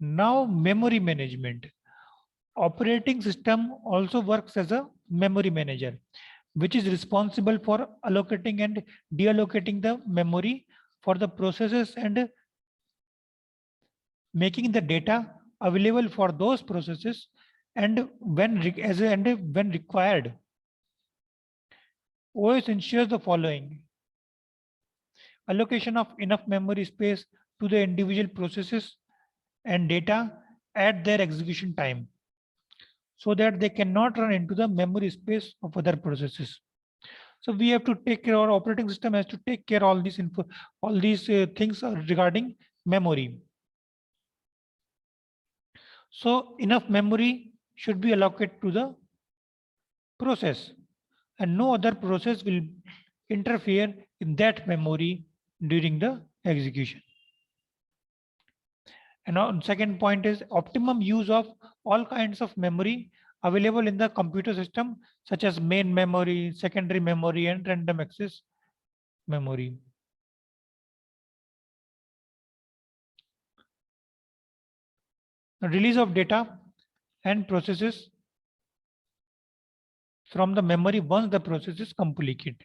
Now memory management. Operating system also works as a memory manager, which is responsible for allocating and deallocating the memory for the processes and making the data available for those processes and when required. OS ensures the following: allocation of enough memory space to the individual processes and data at their execution time, so that they cannot run into the memory space of other processes. So we have to take care, our operating system has to take care all these info, all these things regarding memory. So enough memory should be allocated to the process, and no other process will interfere in that memory during the execution. And on second point is optimum use of all kinds of memory available in the computer system, such as main memory, secondary memory, and random access memory. The release of data and processes from the memory once the process is completed.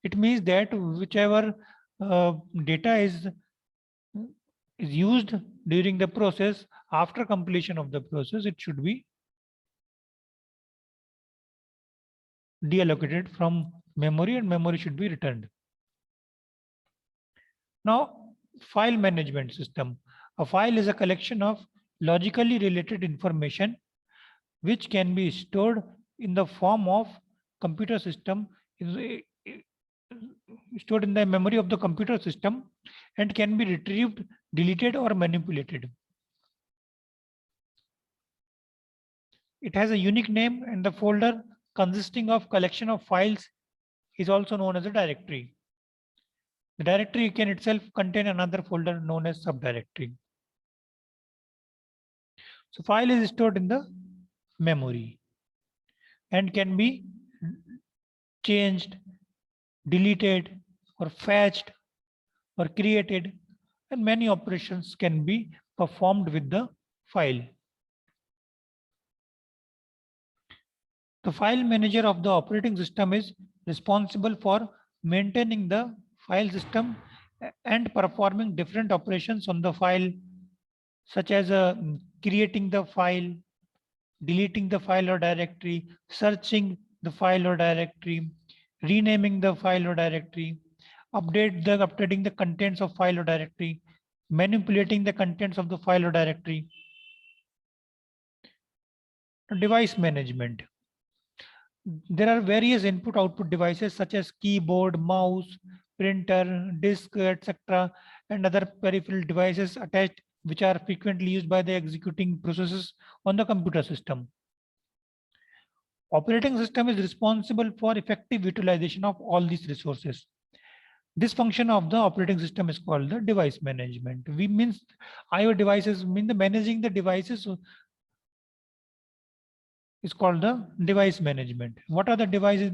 It means that whichever data is used during the process, after completion of the process, it should be deallocated from memory and memory should be returned. Now, file management system. A file is a collection of logically related information which can be stored in the form of computer system, stored in the memory of the computer system, and can be retrieved, deleted, or manipulated. It has a unique name, and the folder consisting of collection of files is also known as a directory. The directory can itself contain another folder known as subdirectory. So file is stored in the memory and can be changed, deleted, or fetched, or created, and many operations can be performed with the file. The file manager of the operating system is responsible for maintaining the file system and performing different operations on the file, such as creating the file, deleting the file or directory, searching the file or directory, renaming the file or directory, updating the contents of file or directory, manipulating the contents of the file or directory. Device management. There are various input output devices such as keyboard, mouse, printer, disk, etc., and other peripheral devices attached, which are frequently used by the executing processes on the computer system. Operating system is responsible for effective utilization of all these resources. This function of the operating system is called the device management. We means IO devices mean the managing the devices is called the device management. What are the devices